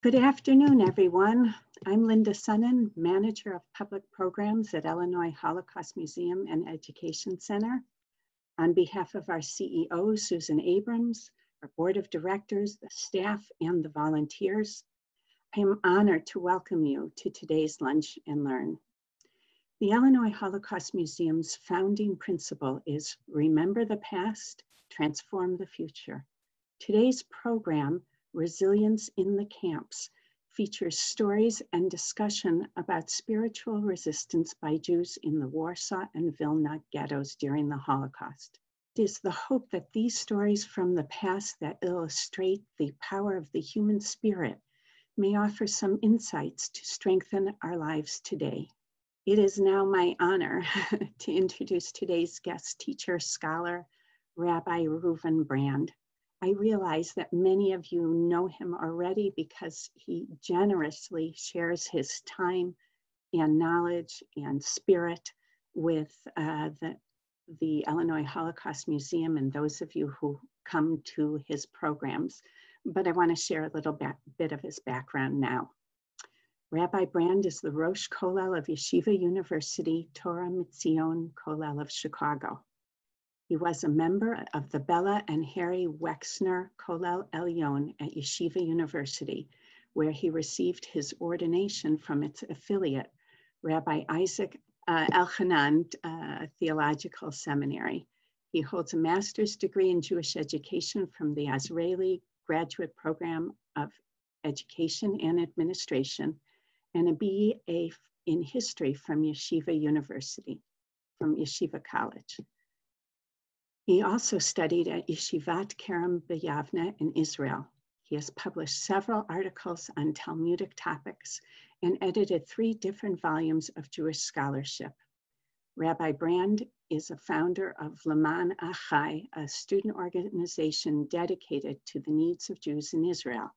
Good afternoon, everyone. I'm Linda Sunnan, Manager of Public Programs at Illinois Holocaust Museum and Education Center. On behalf of our CEO, Susan Abrams, our Board of Directors, the staff, and the volunteers, I am honored to welcome you to today's Lunch and Learn. The Illinois Holocaust Museum's founding principle is remember the past, transform the future. Today's program, Resilience in the Camps, features stories and discussion about spiritual resistance by Jews in the Warsaw and Vilna Ghettos during the Holocaust. It is the hope that these stories from the past that illustrate the power of the human spirit may offer some insights to strengthen our lives today. It is now my honor to introduce today's guest teacher, scholar, Rabbi Reuven Brand. I realize that many of you know him already because he generously shares his time and knowledge and spirit with the Illinois Holocaust Museum and those of you who come to his programs. But I want to share a little bit of his background now. Rabbi Brand is the Rosh Kollel of Yeshiva University, Torah Mitzion Kollel of Chicago. He was a member of the Bella and Harry Wexner Kollel Elyon at Yeshiva University, where he received his ordination from its affiliate, Rabbi Isaac Elchanan Theological Seminary. He holds a master's degree in Jewish education from the Israeli Graduate Program of Education and Administration, and a BA in history from Yeshiva University, from Yeshiva College. He also studied at Yeshivat Kerem B'Yavne in Israel. He has published several articles on Talmudic topics and edited 3 different volumes of Jewish scholarship. Rabbi Brand is a founder of Leman Achai, a student organization dedicated to the needs of Jews in Israel,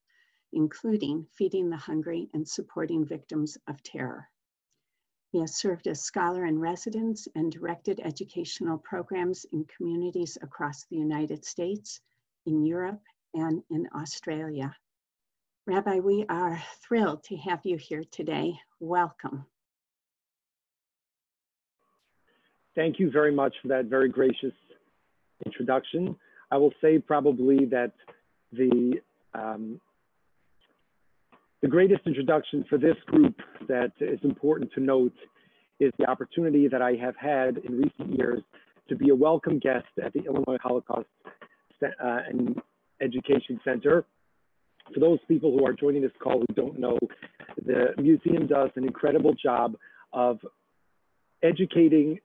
including feeding the hungry and supporting victims of terror. He has served as scholar in residence and directed educational programs in communities across the United States, in Europe, and in Australia. Rabbi, we are thrilled to have you here today. Welcome. Thank you very much for that very gracious introduction. I will say probably that the greatest introduction for this group that is important to note is the opportunity that I have had in recent years to be a welcome guest at the Illinois Holocaust and Education Center. For those people who are joining this call who don't know, the museum does an incredible job of educating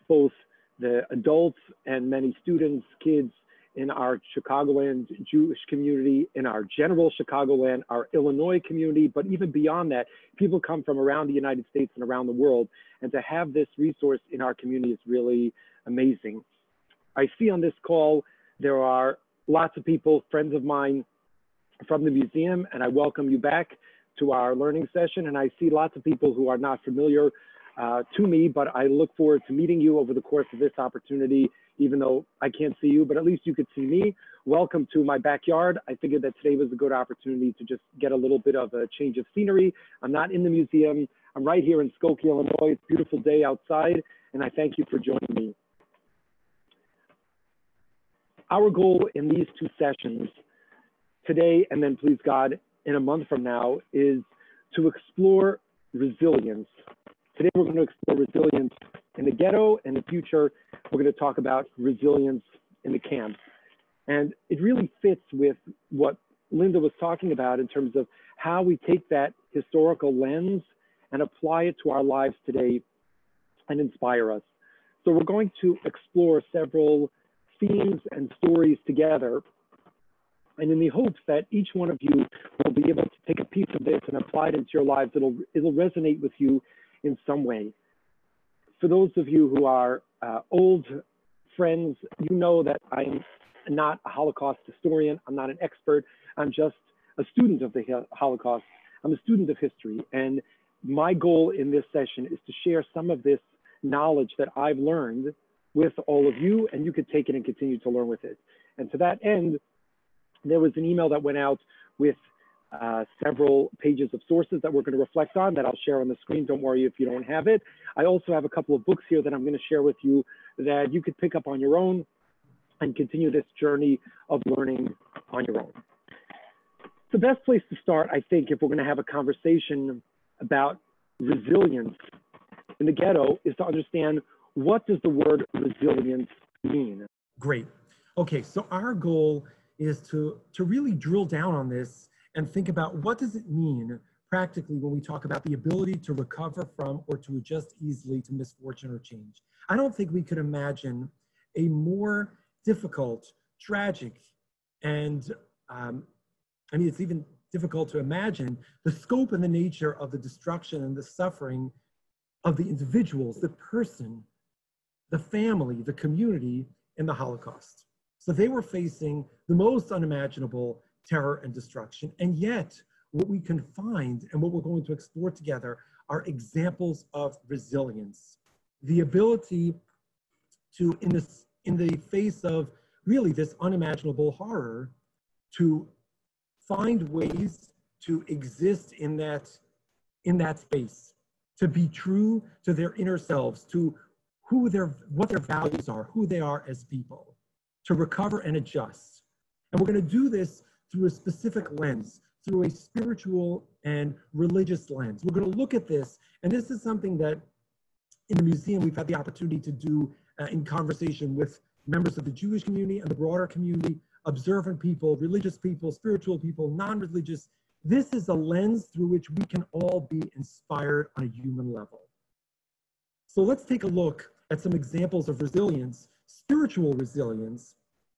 both the adults and many students, kids, in our Chicagoland Jewish community, in our general Chicagoland, our Illinois community, but even beyond that, people come from around the United States and around the world, and to have this resource in our community is really amazing. I see on this call, there are lots of people, friends of mine from the museum, and I welcome you back to our learning session, and I see lots of people who are not familiar to me, but I look forward to meeting you over the course of this opportunity, even though I can't see you, but at least you could see me. Welcome to my backyard. I figured that today was a good opportunity to just get a little bit of a change of scenery. I'm not in the museum. I'm right here in Skokie, Illinois. It's a beautiful day outside, and I thank you for joining me. Our goal in these 2 sessions, today and then please God, in a month from now, is to explore resilience. Today, we're going to explore resilience in the ghetto, and in the future, we're going to talk about resilience in the camps. And it really fits with what Linda was talking about in terms of how we take that historical lens and apply it to our lives today and inspire us. So we're going to explore several themes and stories together, and in the hopes that each one of you will be able to take a piece of this and apply it into your lives. It'll resonate with you in some way. For those of you who are old friends, you know that I'm not a Holocaust historian. I'm not an expert. I'm just a student of the Holocaust. I'm a student of history. And my goal in this session is to share some of this knowledge that I've learned with all of you, and you could take it and continue to learn with it. And to that end, there was an email that went out with several pages of sources that we're going to reflect on that I'll share on the screen. Don't worry if you don't have it. I also have a couple of books here that I'm going to share with you that you could pick up on your own and continue this journey of learning on your own. The best place to start, I think, if we're going to have a conversation about resilience in the ghetto is to understand, what does the word resilience mean? Great. Okay, so our goal is to really drill down on this and think about, what does it mean practically when we talk about the ability to recover from or to adjust easily to misfortune or change. I don't think we could imagine a more difficult, tragic, and I mean, it's even difficult to imagine the scope and the nature of the destruction and the suffering of the individuals, the person, the family, the community in the Holocaust. So they were facing the most unimaginable terror and destruction. And yet, what we can find and what we're going to explore together are examples of resilience. The ability to, in the face of really this unimaginable horror, to find ways to exist in that space, to be true to their inner selves, to what their values are, who they are as people, to recover and adjust. And we're going to do this through a specific lens, through a spiritual and religious lens. We're going to look at this, and this is something that in the museum we've had the opportunity to do in conversation with members of the Jewish community and the broader community, observant people, religious people, spiritual people, non-religious. This is a lens through which we can all be inspired on a human level. So let's take a look at some examples of resilience, spiritual resilience,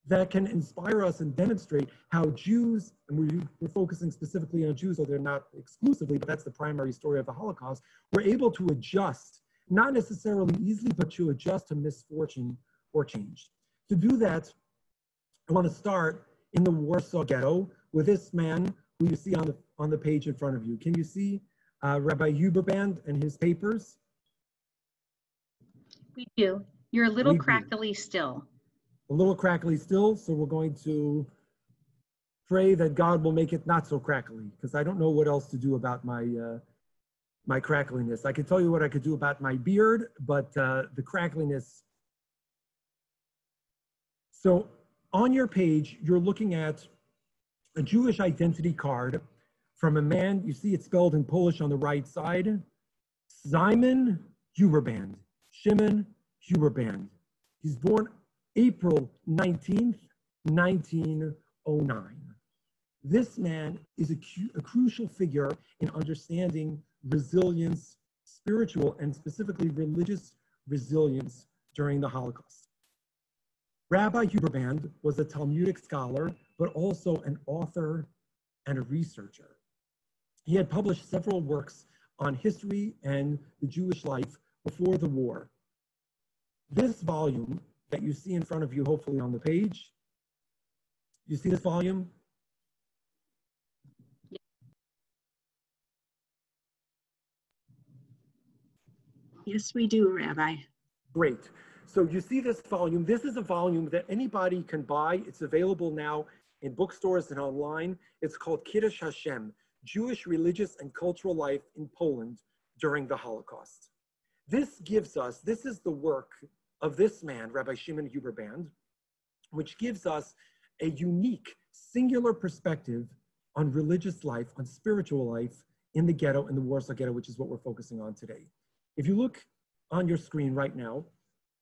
that can inspire us and demonstrate how Jews, and we're focusing specifically on Jews, although they're not exclusively, but that's the primary story of the Holocaust, were able to adjust, not necessarily easily, but to adjust to misfortune or change. To do that, I want to start in the Warsaw Ghetto with this man who you see on the page in front of you. Can you see Rabbi Reuven Brand and his papers? We do. You're a little crackly still. A little crackly still, so we're going to pray that God will make it not so crackly, because I don't know what else to do about my my crackliness. I could tell you what I could do about my beard, but the crackliness. So on your page, you're looking at a Jewish identity card from a man, you see it spelled in Polish on the right side, Szymon Huberband, Shimon Huberband. He's born April 19th, 1909. This man is a crucial figure in understanding resilience, spiritual and specifically religious resilience during the Holocaust. Rabbi Huberband was a Talmudic scholar, but also an author and a researcher. He had published several works on history and the Jewish life before the war. This volume that you see in front of you, hopefully on the page, you see this volume? Yes, we do, Rabbi. Great. So you see this volume. This is a volume that anybody can buy. It's available now in bookstores and online. It's called Kiddush Hashem, Jewish Religious and Cultural Life in Poland During the Holocaust. This gives us, this is the work of this man, Rabbi Shimon Huberband, which gives us a unique, singular perspective on religious life, on spiritual life in the ghetto, in the Warsaw Ghetto, which is what we're focusing on today. If you look on your screen right now,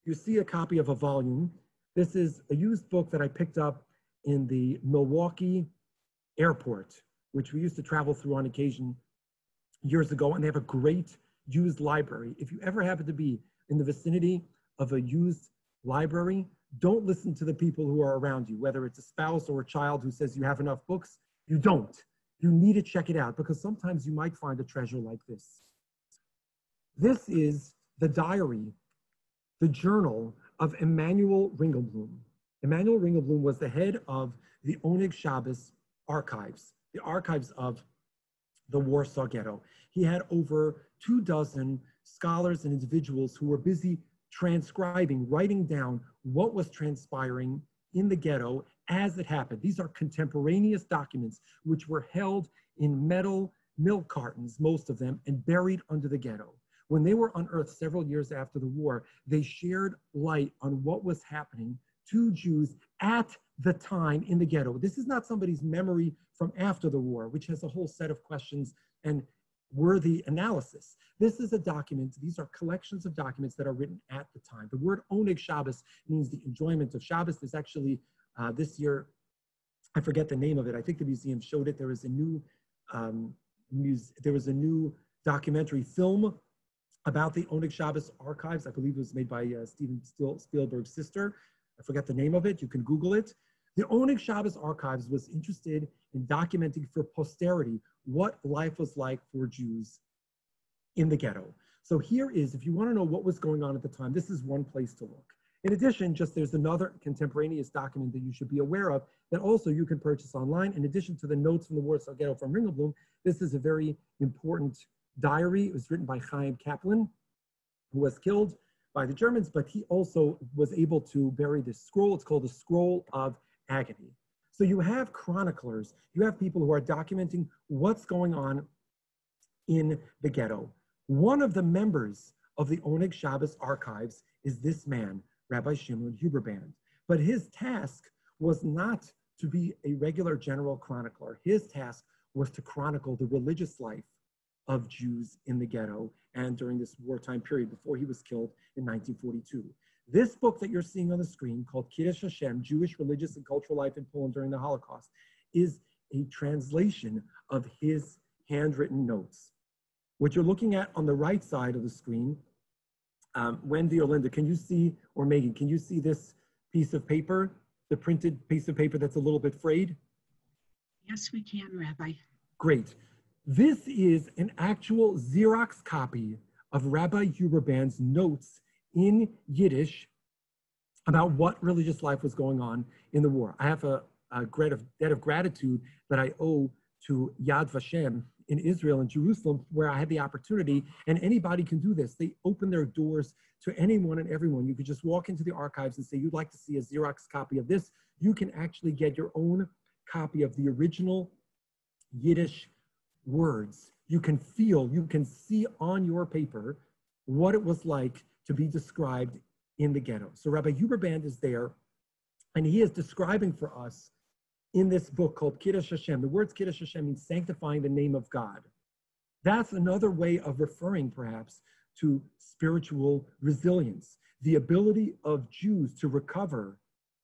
you see a copy of a volume. This is a used book that I picked up in the Milwaukee airport, which we used to travel through on occasion years ago, and they have a great used library. If you ever happen to be in the vicinity of a used library, don't listen to the people who are around you, whether it's a spouse or a child who says you have enough books. You don't. You need to check it out, because sometimes you might find a treasure like this. This is the diary, the journal of Emmanuel Ringlebloom. Emmanuel Ringlebloom was the head of the Oneg Shabbos archives, the archives of the Warsaw Ghetto. He had over 24 scholars and individuals who were busy transcribing, writing down what was transpiring in the ghetto as it happened. These are contemporaneous documents which were held in metal milk cartons, most of them, and buried under the ghetto. When they were unearthed several years after the war, they shared light on what was happening to Jews at the time in the ghetto. This is not somebody's memory from after the war, which has a whole set of questions and worthy analysis. This is a document, these are collections of documents that are written at the time. The word Oneg Shabbos means the enjoyment of Shabbos. There's actually, this year, I forget the name of it. I think the museum showed it. There was a new documentary film about the Oneg Shabbos archives. I believe it was made by Steven Spielberg's sister. I forget the name of it. You can Google it. The Oneg Shabbos archives was interested in documenting for posterity what life was like for Jews in the ghetto. So here is, if you want to know what was going on at the time, this is one place to look. In addition, there's another contemporaneous document that you should be aware of that also you can purchase online. In addition to the notes from the Warsaw Ghetto from Ringlebloom, this is a very important diary. It was written by Chaim Kaplan, who was killed by the Germans, but he also was able to bury this scroll. It's called the Scroll of Agony. So you have chroniclers, you have people who are documenting what's going on in the ghetto. One of the members of the Oneg Shabbos archives is this man, Rabbi Shimon Huberbrand. But his task was not to be a regular general chronicler. His task was to chronicle the religious life of Jews in the ghetto and during this wartime period before he was killed in 1942. This book that you're seeing on the screen, called Kiddush Hashem, Jewish Religious and Cultural Life in Poland During the Holocaust, is a translation of his handwritten notes. What you're looking at on the right side of the screen, Wendy or Linda, can you see, or Megan, can you see this piece of paper, the printed piece of paper that's a little bit frayed? Yes, we can, Rabbi. Great. This is an actual Xerox copy of Rabbi Huberbrand's notes in Yiddish about what religious life was going on in the war. I have a debt of gratitude that I owe to Yad Vashem in Israel and Jerusalem, where I had the opportunity, and anybody can do this. They open their doors to anyone and everyone. You could just walk into the archives and say, you'd like to see a Xerox copy of this. You can actually get your own copy of the original Yiddish words. You can feel, you can see on your paper what it was like to be described in the ghetto. So Rabbi Huberbrand is there, and he is describing for us in this book called Kiddush Hashem. The words Kiddush Hashem means sanctifying the name of God. That's another way of referring perhaps to spiritual resilience, the ability of Jews to recover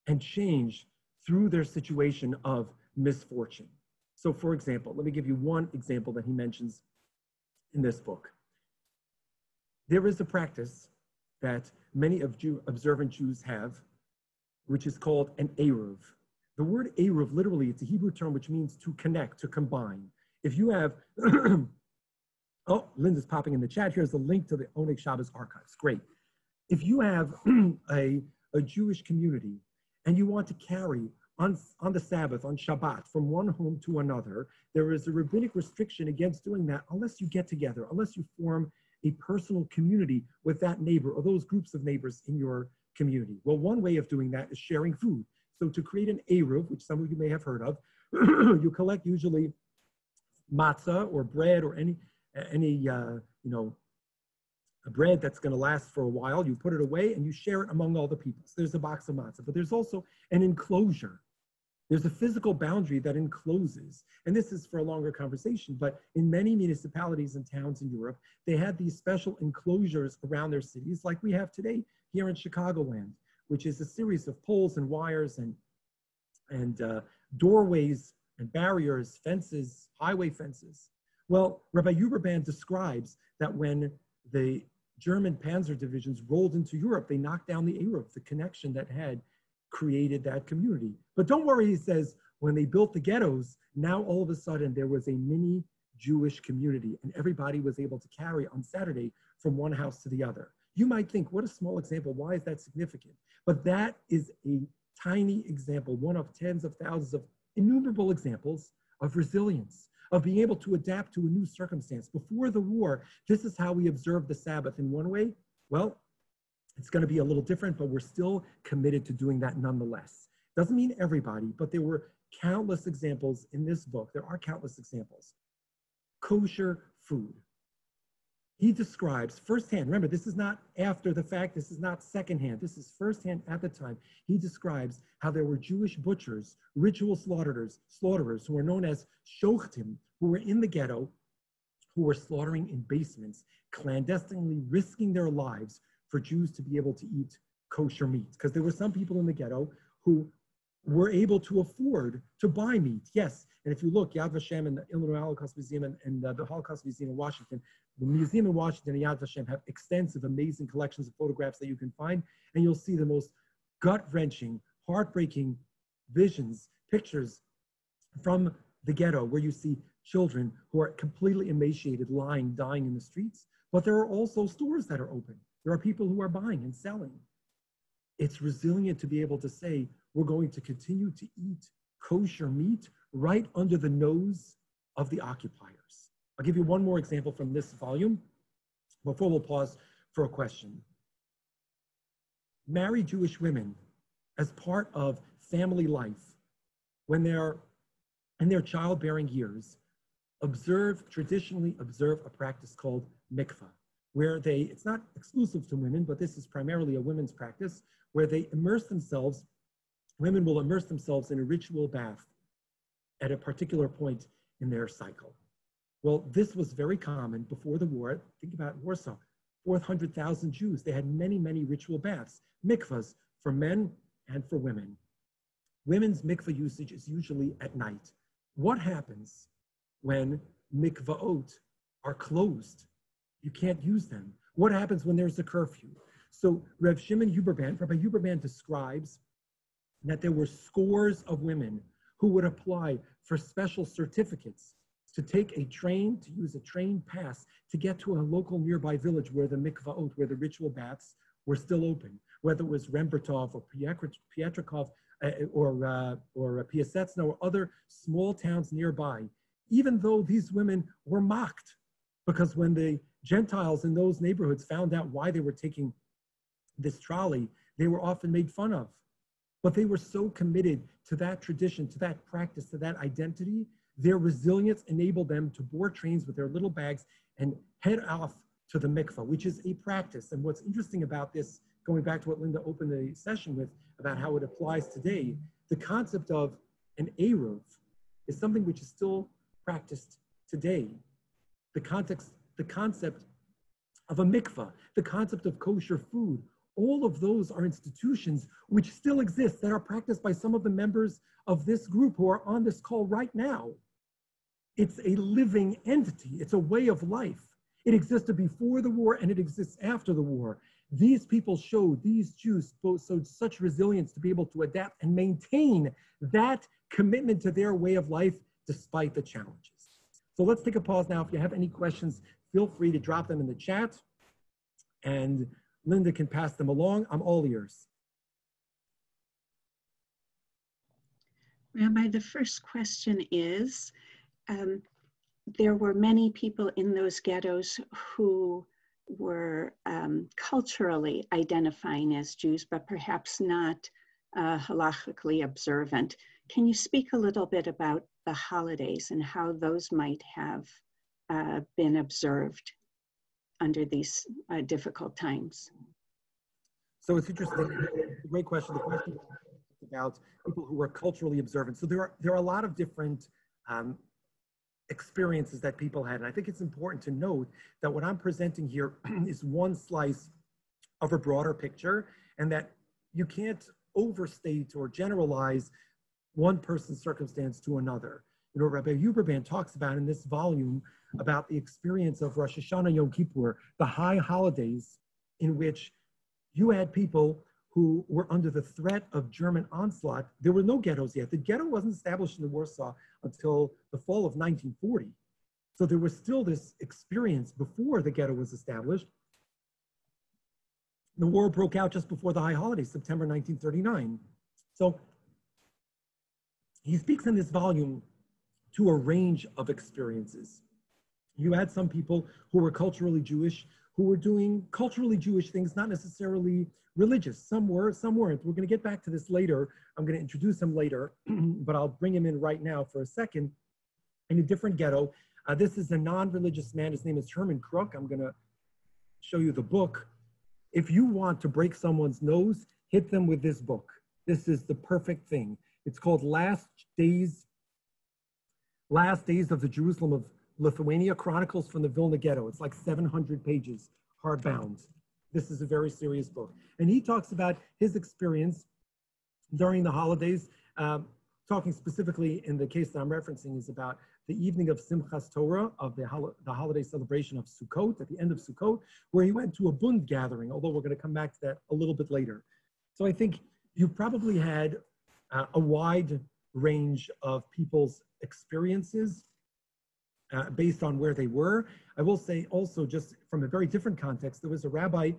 and change through their situation of misfortune. So for example, let me give you one example that he mentions in this book. There is a practice that many of observant Jews have, which is called an Eruv. The word Eruv, literally, it's a Hebrew term which means to connect, to combine. If you have, oh, Linda's popping in the chat. Here's the link to the Oneg Shabbos archives. Great. If you have a Jewish community and you want to carry on the Sabbath, on Shabbat, from one home to another, there is a rabbinic restriction against doing that unless you get together, unless you form a personal community with that neighbor or those groups of neighbors in your community. Well, one way of doing that is sharing food. So to create an Eruv, which some of you may have heard of, you collect usually matzah or bread or any a bread that's going to last for a while. You put it away and you share it among all the people. So there's a box of matzah, but there's also an enclosure. There's a physical boundary that encloses, and this is for a longer conversation, but in many municipalities and towns in Europe, they had these special enclosures around their cities like we have today here in Chicagoland, which is a series of poles and wires and doorways and barriers, fences, highway fences. Well, Rabbi Huberbrand describes that when the German panzer divisions rolled into Europe, they knocked down the Eruv, the connection that had created that community. But don't worry, he says, when they built the ghettos, now all of a sudden there was a mini Jewish community and everybody was able to carry on Saturday from one house to the other. You might think, what a small example, why is that significant? But that is a tiny example, one of tens of thousands of innumerable examples of resilience, of being able to adapt to a new circumstance. Before the war, this is how we observed the Sabbath in one way. Well, it's going to be a little different, but we're still committed to doing that nonetheless. Doesn't mean everybody, but there were countless examples in this book. There are countless examples. Kosher food. He describes firsthand, remember, this is not after the fact, this is not secondhand, this is firsthand at the time. He describes how there were Jewish butchers, ritual slaughterers who were known as shochtim, who were in the ghetto, who were slaughtering in basements, clandestinely risking their lives for Jews to be able to eat kosher meat. Because there were some people in the ghetto who were able to afford to buy meat, yes. And if you look, Yad Vashem and the Illinois Holocaust Museum and the Holocaust Museum in Washington, the museum in Washington and Yad Vashem have extensive, amazing collections of photographs that you can find, and you'll see the most gut-wrenching, heartbreaking visions, pictures from the ghetto, where you see children who are completely emaciated, lying, dying in the streets. But there are also stores that are open. There are people who are buying and selling. It's resilient to be able to say, we're going to continue to eat kosher meat right under the nose of the occupiers. I'll give you one more example from this volume before we'll pause for a question. Married Jewish women, as part of family life, when they're in their childbearing years, traditionally observe a practice called mikvah, where it's not exclusive to women, but this is primarily a women's practice, where they immerse themselves, women will immerse themselves in a ritual bath at a particular point in their cycle. Well, this was very common before the war. Think about Warsaw, 400,000 Jews. They had many, many ritual baths, mikvahs for men and for women. Women's mikvah usage is usually at night. What happens when mikvaot are closed? You can't use them. What happens when there's a curfew? So Rabbi Reuven Brand describes that there were scores of women who would apply for special certificates to take a train, to use a train pass to get to a local nearby village where the mikvaot, where the ritual baths were still open, whether it was Rembertov or Pietrikov or Piaseczno or other small towns nearby, even though these women were mocked, because when the Gentiles in those neighborhoods found out why they were taking this trolley, they were often made fun of. But they were so committed to that tradition, to that practice, to that identity, their resilience enabled them to board trains with their little bags and head off to the mikvah, which is a practice. And what's interesting about this, going back to what Linda opened the session with, about how it applies today, the concept of an eruv is something which is still practiced today. The concept of a mikvah, the concept of kosher food, all of those are institutions which still exist, that are practiced by some of the members of this group who are on this call right now. It's a living entity. It's a way of life. It existed before the war and it exists after the war. These people showed, these Jews showed such resilience to be able to adapt and maintain that commitment to their way of life despite the challenges. So let's take a pause now. If you have any questions, feel free to drop them in the chat and Linda can pass them along. I'm all ears. Rabbi, the first question is, there were many people in those ghettos who were culturally identifying as Jews, but perhaps not halachically observant. Can you speak a little bit about the holidays and how those might have been observed under these difficult times? So it's interesting, great question. The question is about people who were culturally observant. So there are a lot of different experiences that people had. And I think it's important to note that what I'm presenting here is one slice of a broader picture, and that you can't overstate or generalize one person's circumstance to another. You know, Rabbi Reuven Brand talks about in this volume about the experience of Rosh Hashanah, Yom Kippur, the high holidays in which you had people who were under the threat of German onslaught. There were no ghettos yet. The ghetto wasn't established in Warsaw until the fall of 1940. So there was still this experience before the ghetto was established. The war broke out just before the high holidays, September 1939. So he speaks in this volume to a range of experiences. You had some people who were culturally Jewish, who were doing culturally Jewish things, not necessarily religious. Some were, some weren't. We're going to get back to this later. I'm going to introduce him later, but I'll bring him in right now for a second. In a different ghetto, this is a non-religious man. His name is Herman Crook. I'm going to show you the book. If you want to break someone's nose, hit them with this book. This is the perfect thing. It's called Last Days of the Jerusalem of Lithuania, Chronicles from the Vilna Ghetto. It's like 700 pages, hardbound. This is a very serious book. And he talks about his experience during the holidays, talking specifically in the case that I'm referencing is about the evening of Simchas Torah, of the holiday celebration of Sukkot, at the end of Sukkot, where he went to a Bund gathering, although we're going to come back to that a little bit later. So I think you've probably had a wide range of people's experiences based on where they were. I will say also, just from a very different context, there was a rabbi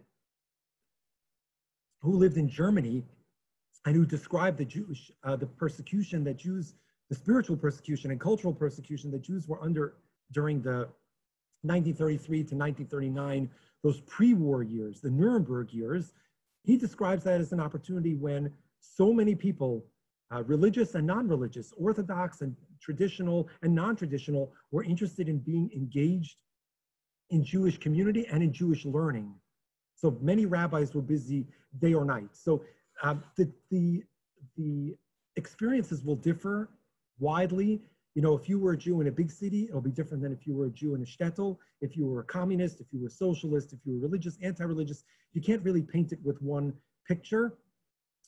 who lived in Germany and who described the persecution that Jews, the spiritual persecution and cultural persecution that Jews were under during the 1933 to 1939, those pre-war years, the Nuremberg years. He describes that as an opportunity when so many people, religious and non-religious, Orthodox and traditional and non-traditional, were interested in being engaged in Jewish community and in Jewish learning. So many rabbis were busy day or night. So the experiences will differ widely. You know, if you were a Jew in a big city, it'll be different than if you were a Jew in a shtetl. If you were a communist, if you were a socialist, if you were religious, anti-religious, you can't really paint it with one picture.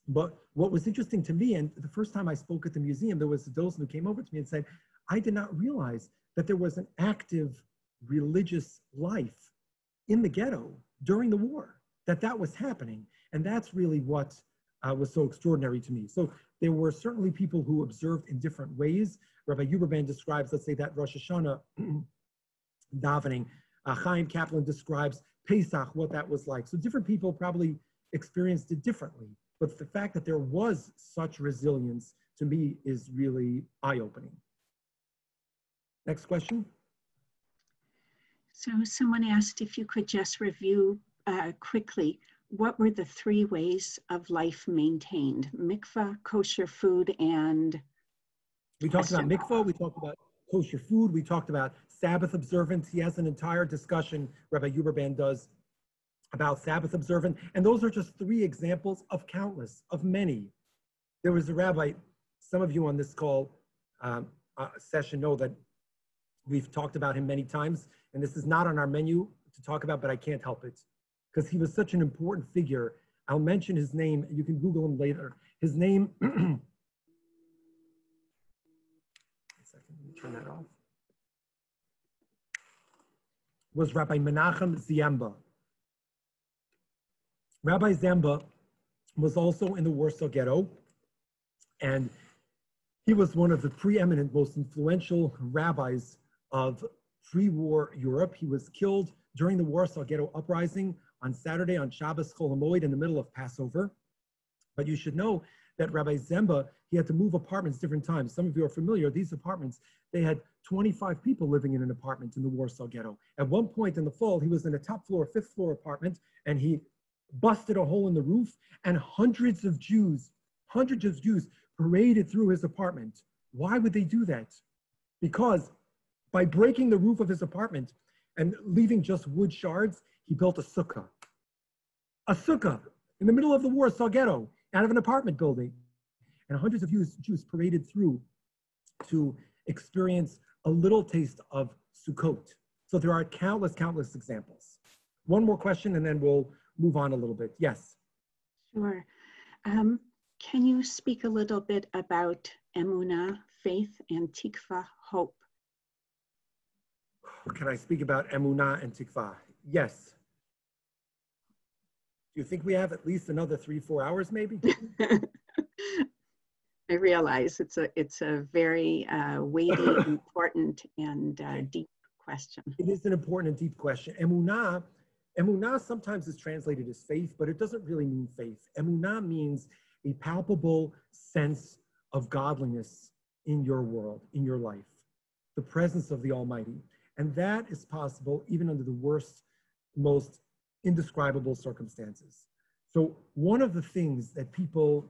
But what was interesting to me, and the first time I spoke at the museum, there was a docent who came over to me and said, I did not realize that there was an active religious life in the ghetto during the war, that was happening. And that's really what was so extraordinary to me. So there were certainly people who observed in different ways. Rabbi Brand describes, let's say, that Rosh Hashanah davening. Chaim Kaplan describes Pesach, what that was like. So different people probably experienced it differently. But the fact that there was such resilience, to me, is really eye-opening. Next question. So someone asked if you could just review quickly, what were the 3 ways of life maintained? Mikvah, kosher food, and... We talked about mikvah, we talked about kosher food, we talked about Sabbath observance. He has an entire discussion, Rabbi Brand does, about Sabbath observance. And those are just 3 examples of countless, of many. There was a rabbi, some of you on this call session know that we've talked about him many times, and this is not on our menu to talk about, but I can't help it, because he was such an important figure. I'll mention his name, you can Google him later. His name, one second, let me turn that off, was Rabbi Menachem Zemba. Rabbi Zemba was also in the Warsaw Ghetto, and he was one of the preeminent, most influential rabbis of pre-war Europe. He was killed during the Warsaw Ghetto uprising on Saturday, on Shabbos Chol HaMoed, in the middle of Passover. But you should know that Rabbi Zemba, he had to move apartments different times. Some of you are familiar, these apartments, they had 25 people living in an apartment in the Warsaw Ghetto. At one point in the fall, he was in a top floor, 5th floor apartment, and he busted a hole in the roof, and hundreds of Jews paraded through his apartment. Why would they do that? Because by breaking the roof of his apartment and leaving just wood shards, he built a sukkah. A sukkah in the middle of the Warsaw Ghetto, out of an apartment building. And hundreds of Jews paraded through to experience a little taste of Sukkot. So there are countless examples. One more question and then we'll move on a little bit. Yes. Sure. Can you speak a little bit about emunah, faith, and tikva, hope? Can I speak about emunah and tikva? Yes. Do you think we have at least another 3-4 hours maybe? I realize it's a very weighty, important, and deep question. It is an important and deep question. Emunah sometimes is translated as faith, but it doesn't really mean faith. Emunah means a palpable sense of godliness in your world, in your life, the presence of the Almighty. And that is possible even under the worst most indescribable circumstances. So one of the things that people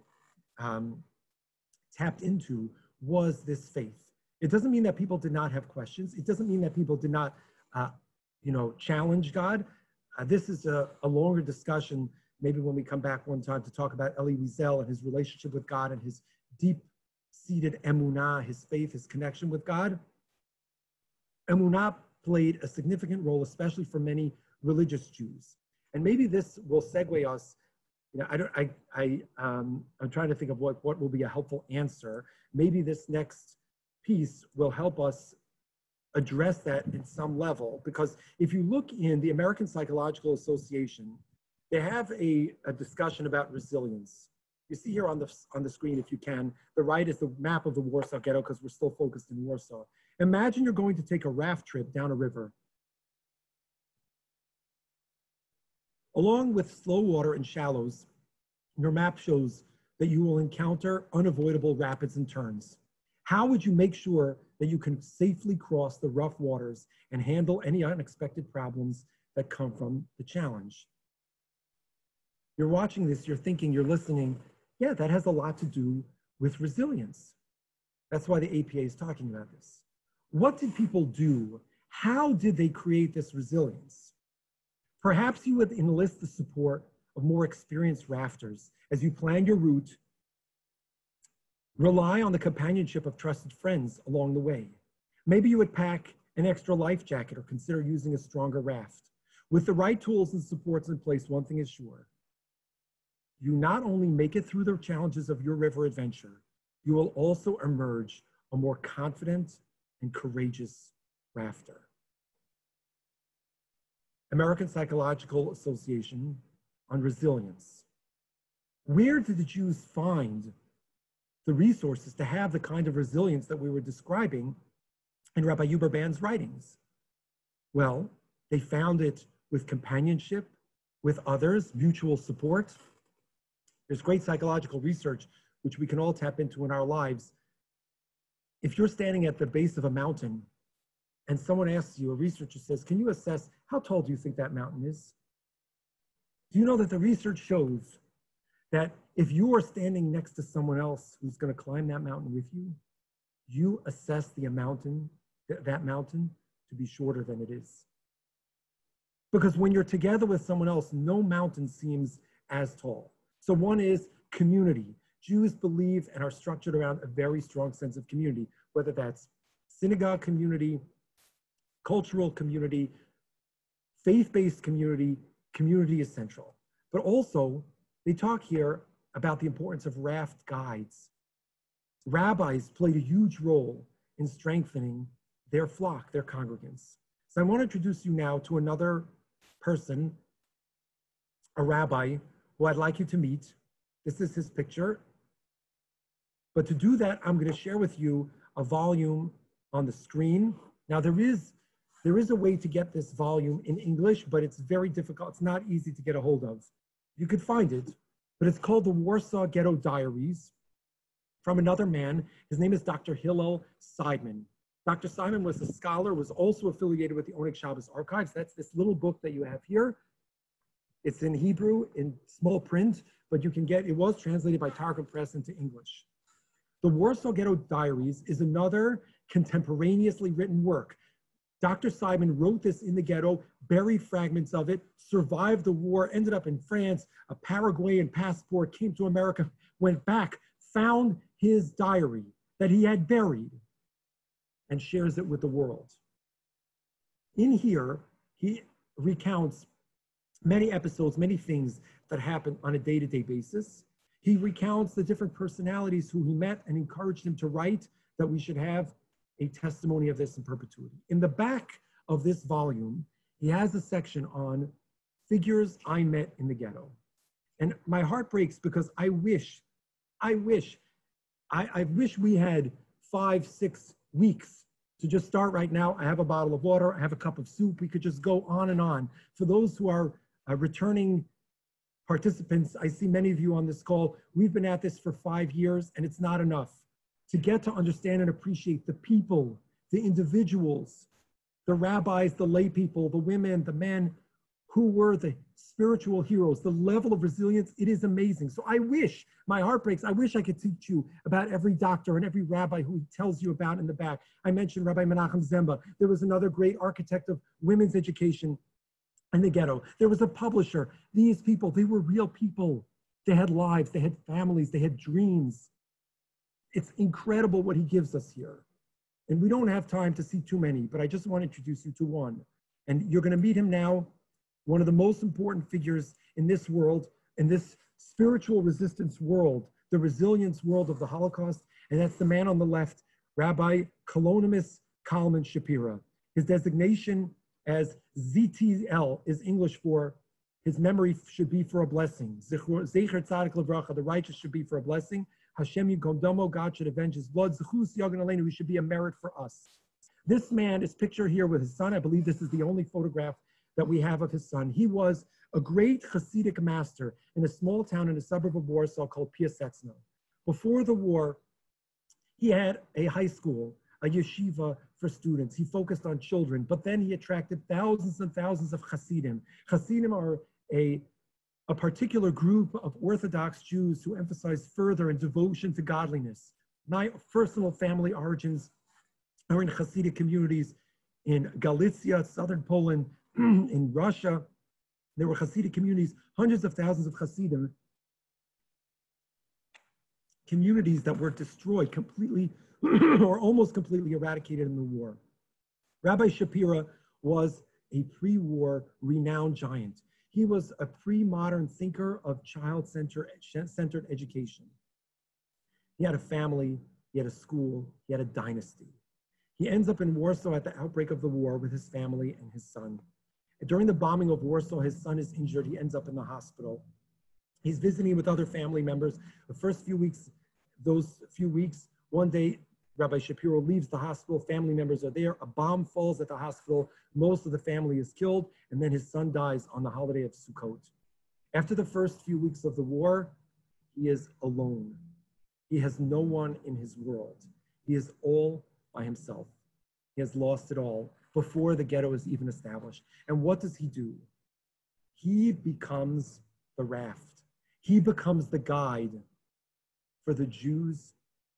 tapped into was this faith. It doesn't mean that people did not have questions. It doesn't mean that people did not, challenge God. This is a longer discussion, maybe when we come back one time to talk about Elie Wiesel and his relationship with God and his deep-seated emunah, his faith, his connection with God. Emunah played a significant role, especially for many religious Jews. And maybe this will segue us. I'm trying to think of what will be a helpful answer. Maybe this next piece will help us address that in some level, because if you look in the American Psychological Association, they have a discussion about resilience. You see here on the screen, if you can, the right is the map of the Warsaw Ghetto, because we're still focused in Warsaw. Imagine you're going to take a raft trip down a river. Along with slow water and shallows, your map shows that you will encounter unavoidable rapids and turns. How would you make sure that you can safely cross the rough waters and handle any unexpected problems that come from the challenge? You're watching this, you're thinking, you're listening, yeah, that has a lot to do with resilience. That's why the APA is talking about this. What did people do? How did they create this resilience? Perhaps you would enlist the support of more experienced rafters as you plan your route. Rely on the companionship of trusted friends along the way. Maybe you would pack an extra life jacket or consider using a stronger raft. With the right tools and supports in place, one thing is sure. You not only make it through the challenges of your river adventure, you will also emerge a more confident and courageous rafter. American Psychological Association on resilience. Where did the Jews find the resources to have the kind of resilience that we were describing in Rabbi Reuven Brand's writings? Well, they found it with companionship, with others, mutual support. There's great psychological research which we can all tap into in our lives. If you're standing at the base of a mountain and someone asks you, a researcher says, can you assess how tall do you think that mountain is? Do you know that the research shows that if you are standing next to someone else who's going to climb that mountain with you, you assess that mountain to be shorter than it is. Because when you're together with someone else, no mountain seems as tall. So one is community. Jews believe and are structured around a very strong sense of community, whether that's synagogue community, cultural community, faith-based community. Community is central. But also, they talk here about the importance of raft guides. Rabbis played a huge role in strengthening their flock, their congregants. So I want to introduce you now to another person, a rabbi, who I'd like you to meet. This is his picture. But to do that, I'm going to share with you a volume on the screen. Now, there is a way to get this volume in English, but it's very difficult. It's not easy to get a hold of. You could find it, but it's called the Warsaw Ghetto Diaries from another man. His name is Dr. Hillel Seidman. Dr. Seidman was a scholar, was also affiliated with the Oneg Shabbos Archives. That's this little book that you have here. It's in Hebrew, in small print, but you can get, it was translated by Targum Press into English. The Warsaw Ghetto Diaries is another contemporaneously written work. Dr. Seidman wrote this in the ghetto, buried fragments of it, survived the war, ended up in France, a Paraguayan passport, came to America, went back, found his diary that he had buried, and shares it with the world. In here, he recounts many episodes, many things that happen on a day-to-day basis. He recounts the different personalities who he met and encouraged him to write that we should have a testimony of this in perpetuity. In the back of this volume, he has a section on figures I met in the ghetto. And my heart breaks because I wish we had 5-6 weeks to just start right now. I have a bottle of water, I have a cup of soup. We could just go on and on. For those who are returning participants, I see many of you on this call. We've been at this for 5 years and it's not enough to get to understand and appreciate the people, the individuals, the rabbis, the lay people, the women, the men who were the spiritual heroes, the level of resilience, it is amazing. So I wish, my heart breaks, I wish I could teach you about every doctor and every rabbi who he tells you about in the back. I mentioned Rabbi Menachem Zemba. There was another great architect of women's education in the ghetto. There was a publisher. These people, they were real people. They had lives, they had families, they had dreams. It's incredible what he gives us here. And we don't have time to see too many, but I just want to introduce you to one. And you're going to meet him now, one of the most important figures in this world, in this spiritual resistance world, the resilience world of the Holocaust. And that's the man on the left, Rabbi Colonimus Colin Shapira. His designation as ZTL is English for his memory should be for a blessing. Zecher Tzadik Levracha, the righteous should be for a blessing. Hashem Yikomdomo, God should avenge his blood. Zechus Yagan Aleinu, he should be a merit for us. This man is pictured here with his son. I believe this is the only photograph that we have of his son. He was a great Hasidic master in a small town in a suburb of Warsaw called Piaseczno. Before the war, he had a high school, a yeshiva for students. He focused on children, but then he attracted thousands and thousands of Hasidim. Hasidim are a particular group of Orthodox Jews who emphasize further in devotion to godliness. My personal family origins are in Hasidic communities in Galicia, southern Poland, in Russia. There were Hasidic communities, hundreds of thousands of Hasidim, communities that were destroyed completely or almost completely eradicated in the war. Rabbi Shapira was a pre-war renowned giant. He was a pre-modern thinker of child-centered education. He had a family, he had a school, he had a dynasty. He ends up in Warsaw at the outbreak of the war with his family and his son. During the bombing of Warsaw, his son is injured. He ends up in the hospital. He's visiting with other family members. The first few weeks, one day, Rabbi Shapiro leaves the hospital. Family members are there. A bomb falls at the hospital. Most of the family is killed. And then his son dies on the holiday of Sukkot. After the first few weeks of the war, he is alone. He has no one in his world. He is all by himself. He has lost it all before the ghetto is even established. And what does he do? He becomes the raft. He becomes the guide for the Jews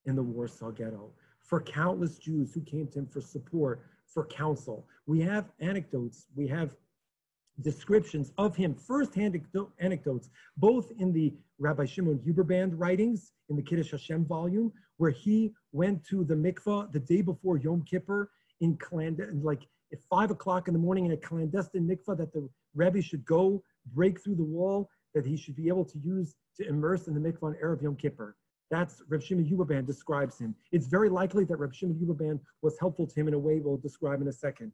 in the Warsaw Ghetto, for countless Jews who came to him for support, for counsel. We have anecdotes, we have descriptions of him, first-hand anecdotes, both in the Rabbi Shimon Huber writings in the Kiddush Hashem volume, where he went to the mikvah the day before Yom Kippur like at 5 o'clock in the morning in a clandestine mikvah that the Rebbe should go break through the wall that he should be able to use to immerse in the mikvah on Erev Yom Kippur. That's Reb Shimon Huber describes him. It's very likely that Reb Shimon Huber was helpful to him in a way we'll describe in a second.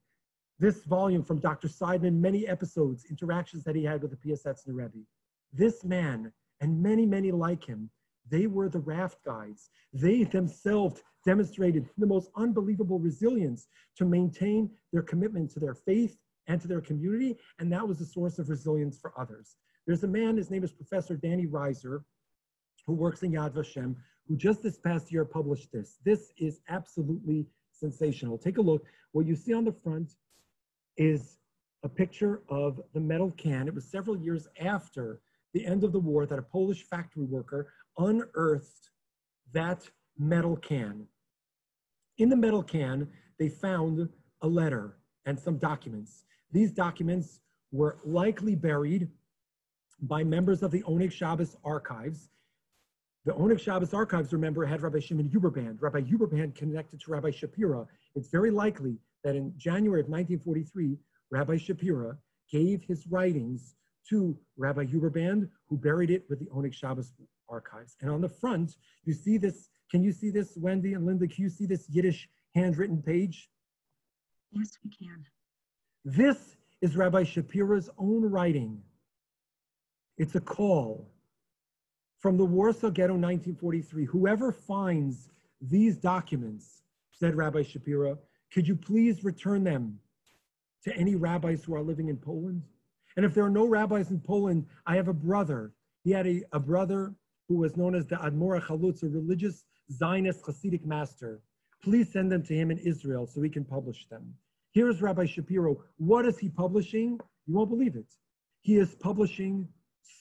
This volume from Dr. Seidman, many episodes, interactions that he had with the Piaseczno Rebbe. This man and many, many like him, they were the raft guides. They themselves demonstrated the most unbelievable resilience to maintain their commitment to their faith and to their community, and that was a source of resilience for others. There's a man, his name is Professor Danny Reiser, who works in Yad Vashem, who just this past year published this. This is absolutely sensational. Take a look. What you see on the front is a picture of the metal can. It was several years after the end of the war that a Polish factory worker unearthed that metal can. In the metal can, they found a letter and some documents. These documents were likely buried by members of the Oneg Shabbos archives. The Oneg Shabbos archives, remember, had Rabbi Shimon Huber Rabbi Huber connected to Rabbi Shapira. It's very likely that in January of 1943, Rabbi Shapira gave his writings to Rabbi Huber who buried it with the Oneg Shabbos archives. And on the front, you see this. Can you see this, Wendy and Linda? Can you see this Yiddish handwritten page? Yes, we can. This is Rabbi Shapira's own writing. It's a call from the Warsaw Ghetto 1943. Whoever finds these documents, said Rabbi Shapira, could you please return them to any rabbis who are living in Poland? And if there are no rabbis in Poland, I have a brother. He had a brother who was known as the Admor Chalutz, a religious Zionist Hasidic master. Please send them to him in Israel so he can publish them. Here's Rabbi Shapiro. What is he publishing? You won't believe it. he is publishing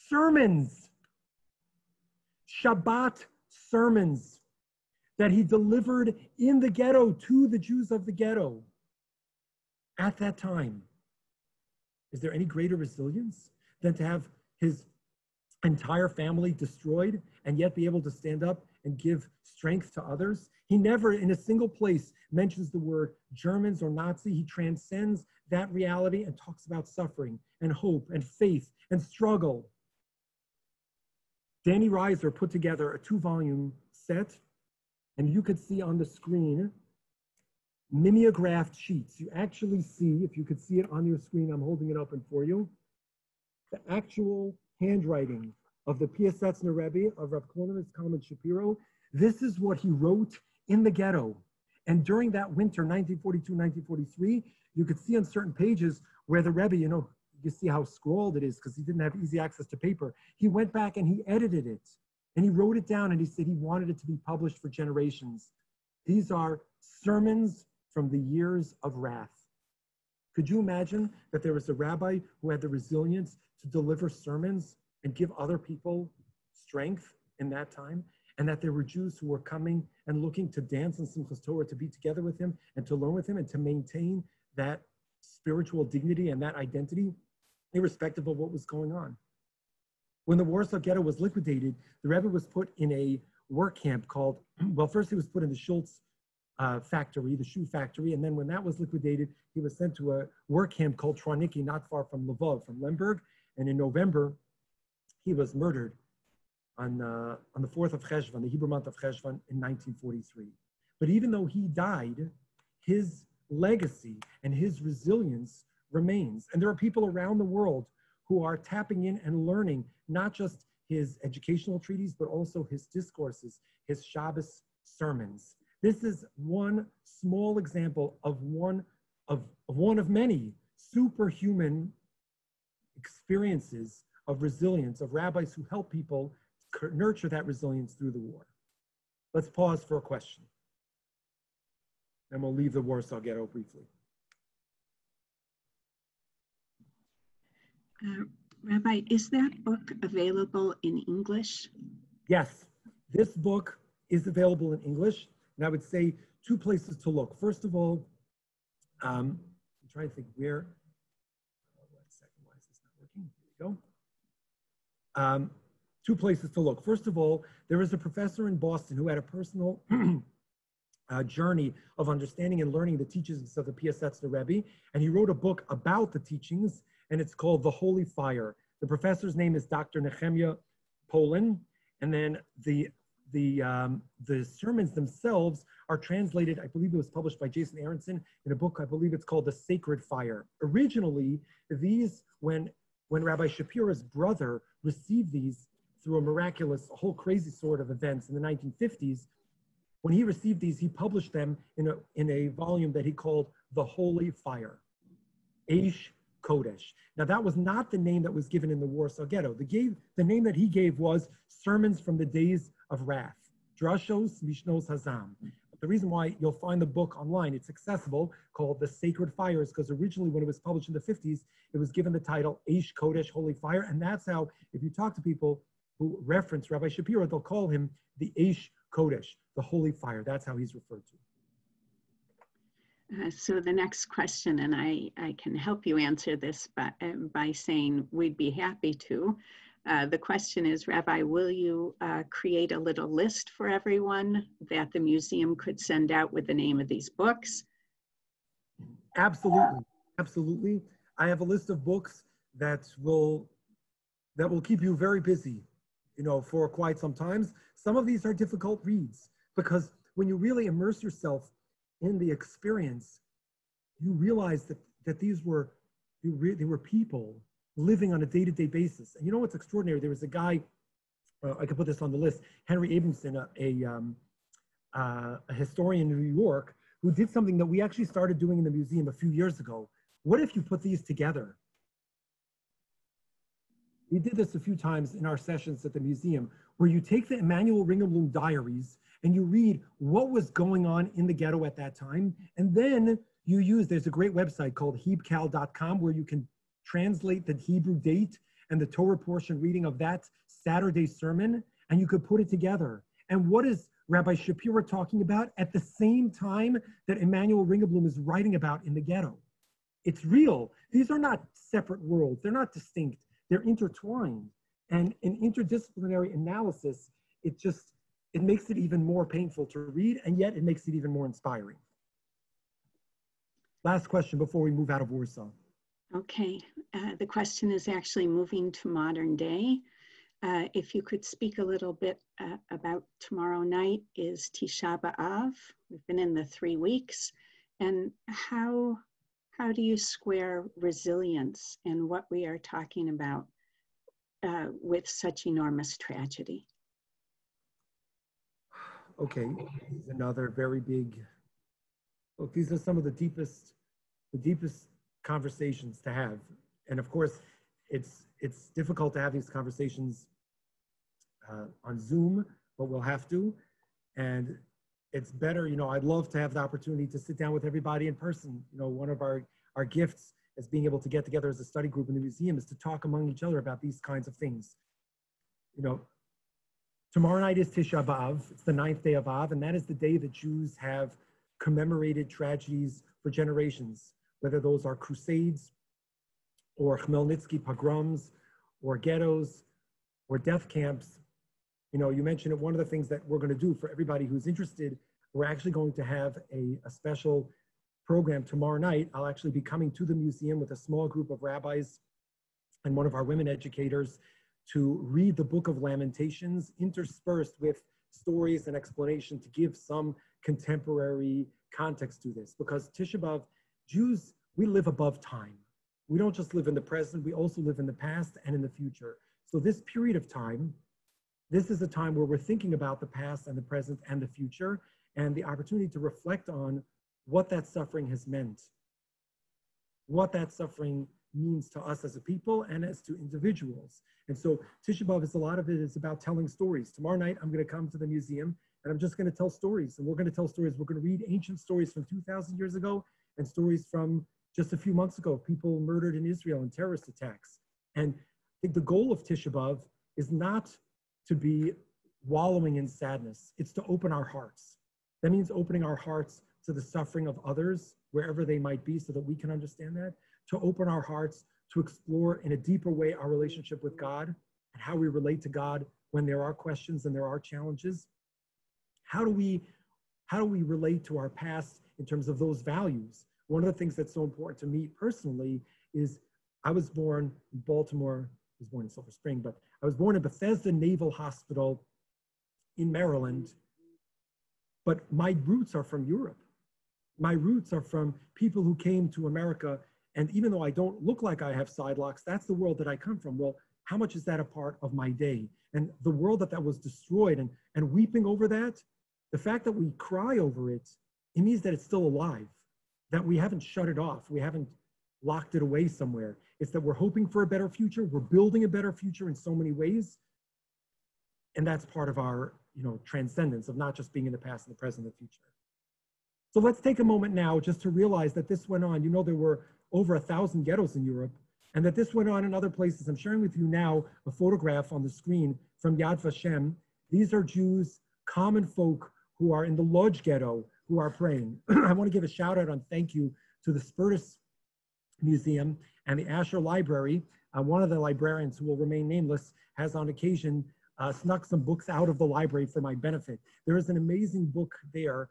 sermons, Shabbat sermons that he delivered in the ghetto to the Jews of the ghetto at that time. Is there any greater resilience than to have his entire family destroyed and yet be able to stand up and give strength to others? He never in a single place mentions the word Germans or Nazi. He transcends that reality and talks about suffering and hope and faith and struggle. Danny Reiser put together a 2-volume set, and you could see on the screen mimeographed sheets. You actually see, if you could see it on your screen, I'm holding it open for you, the actual handwriting of the Piasetzner Rebbe, of Rabbi Colonimus, Colin, Shapiro. This is what he wrote in the ghetto. And during that winter, 1942, 1943, you could see on certain pages where the Rebbe, you know, you see how scrawled it is because he didn't have easy access to paper. He went back and he edited it and he wrote it down and he said he wanted it to be published for generations. These are sermons from the years of wrath. Could you imagine that there was a rabbi who had the resilience to deliver sermons and give other people strength in that time? And that there were Jews who were coming and looking to dance in Simchas Torah, to be together with him and to learn with him and to maintain that spiritual dignity and that identity, irrespective of what was going on. When the Warsaw Ghetto was liquidated, the Rebbe was put in a work camp called, well, first he was put in the Schultz factory, the shoe factory, and then when that was liquidated, he was sent to a work camp called Troniki, not far from Lvov, from Lemberg, and in November, he was murdered on the 4th of Cheshvan, the Hebrew month of Cheshvan, in 1943. But even though he died, his legacy and his resilience remains. And there are people around the world who are tapping in and learning not just his educational treatises, but also his discourses, his Shabbos sermons. This is one small example of one of many superhuman experiences of resilience, of rabbis who help people nurture that resilience through the war. Let's pause for a question. And we'll leave the Warsaw Ghetto briefly. Rabbi, is that book available in English? Yes, this book is available in English. And I would say 2 places to look. First of all, I'm trying to think where, 1 second, why is this not working? Here we go. 2 places to look. First of all, there is a professor in Boston who had a personal journey of understanding and learning the teachings of the Piasetzner Rebbe, and he wrote a book about the teachings, and it's called The Holy Fire. The professor's name is Dr. Nehemiah Polin, and then the sermons themselves are translated, I believe it was published by Jason Aronson in a book, I believe it's called The Sacred Fire. Originally, these, when Rabbi Shapira's brother received these through a miraculous, a whole crazy sort of events in the 1950s, when he received these, he published them in a volume that he called The Holy Fire, Eish Kodesh. Now that was not the name that was given in the Warsaw Ghetto. The name that he gave was Sermons from the Days of Wrath, Drashos Mishnos Hazam. The reason why you'll find the book online, it's accessible, called The Sacred Fire, is because originally when it was published in the 50s, it was given the title Eish Kodesh, Holy Fire, and that's how, if you talk to people who reference Rabbi Shapiro, they'll call him the Eish Kodesh, the Holy Fire. That's how he's referred to. So the next question, and I can help you answer this by saying we'd be happy to. The question is, Rabbi, will you create a little list for everyone that the museum could send out with the name of these books? Absolutely, absolutely. I have a list of books that will keep you very busy, you know, for quite some time. Some of these are difficult reads because when you really immerse yourself in the experience, you realize that these were people living on a day-to-day basis. And you know what's extraordinary? There was a guy, I could put this on the list, Henry Abramson, a historian in New York, who did something that we actually started doing in the museum a few years ago. What if you put these together? We did this a few times in our sessions at the museum, where you take the Emmanuel Ringlebloom diaries and you read what was going on in the ghetto at that time. And then you use, there's a great website called heebcal.com where you can translate the Hebrew date and the Torah portion reading of that Saturday sermon, and you could put it together. And what is Rabbi Shapira talking about at the same time that Emmanuel Ringlebloom is writing about in the ghetto? It's real. These are not separate worlds. They're not distinct. They're intertwined. And in interdisciplinary analysis, it makes it even more painful to read, and yet it makes it even more inspiring. Last question before we move out of Warsaw. Okay, the question is actually moving to modern day. If you could speak a little bit about tomorrow night is Tisha B'Av. We've been in the 3 weeks. And how do you square resilience and what we are talking about with such enormous tragedy? Okay, another very big, look, these are some of the deepest conversations to have. And of course, it's difficult to have these conversations on Zoom, but we'll have to. And it's better, I'd love to have the opportunity to sit down with everybody in person. One of our gifts as being able to get together as a study group in the museum is to talk among each other about these kinds of things. Tomorrow night is Tisha B'Av. It's the 9th day of Av, and that is the day that Jews have commemorated tragedies for generations, whether those are crusades or Khmelnytsky pogroms or ghettos or death camps. You mentioned it, one of the things that we're going to do for everybody who's interested, we're actually going to have a special program tomorrow night. I'll actually be coming to the museum with a small group of rabbis and one of our women educators to read the Book of Lamentations interspersed with stories and explanation to give some contemporary context to this. Because Tisha B'Av, Jews, we live above time. We don't just live in the present, we also live in the past and in the future. So this period of time, this is a time where we're thinking about the past and the present and the future, and the opportunity to reflect on what that suffering has meant, what that suffering means to us as a people and as to individuals. And so Tisha B'Av, a lot of it is about telling stories. Tomorrow night, I'm going to come to the museum and I'm just going to tell stories. And we're going to tell stories. We're going to read ancient stories from 2,000 years ago and stories from just a few months ago, people murdered in Israel in terrorist attacks. And I think the goal of Tisha B'Av is not to be wallowing in sadness. It's to open our hearts. That means opening our hearts to the suffering of others, wherever they might be, so that we can understand that, to open our hearts, to explore in a deeper way our relationship with God and how we relate to God when there are questions and there are challenges. How do we relate to our past in terms of those values? One of the things that's so important to me personally is I was born in Baltimore. I was born in Silver Spring, but I was born in Bethesda Naval Hospital in Maryland. But my roots are from Europe. My roots are from people who came to America. And even though I don't look like I have side locks, that's the world that I come from. Well, how much is that a part of my day? And the world that was destroyed and weeping over that, the fact that we cry over it, it means that it's still alive, that we haven't shut it off. We haven't locked it away somewhere. It's that we're hoping for a better future. We're building a better future in so many ways. And that's part of our, transcendence of not just being in the past and the present and the future. So let's take a moment now just to realize that this went on. There were over 1,000 ghettos in Europe, and that this went on in other places. I'm sharing with you now a photograph on the screen from Yad Vashem. These are Jews, common folk who are in the Lodz Ghetto, who are praying. I want to give a shout out and thank you to the Spertus Museum and the Asher Library. One of the librarians, who will remain nameless, has on occasion snuck some books out of the library for my benefit. There is an amazing book there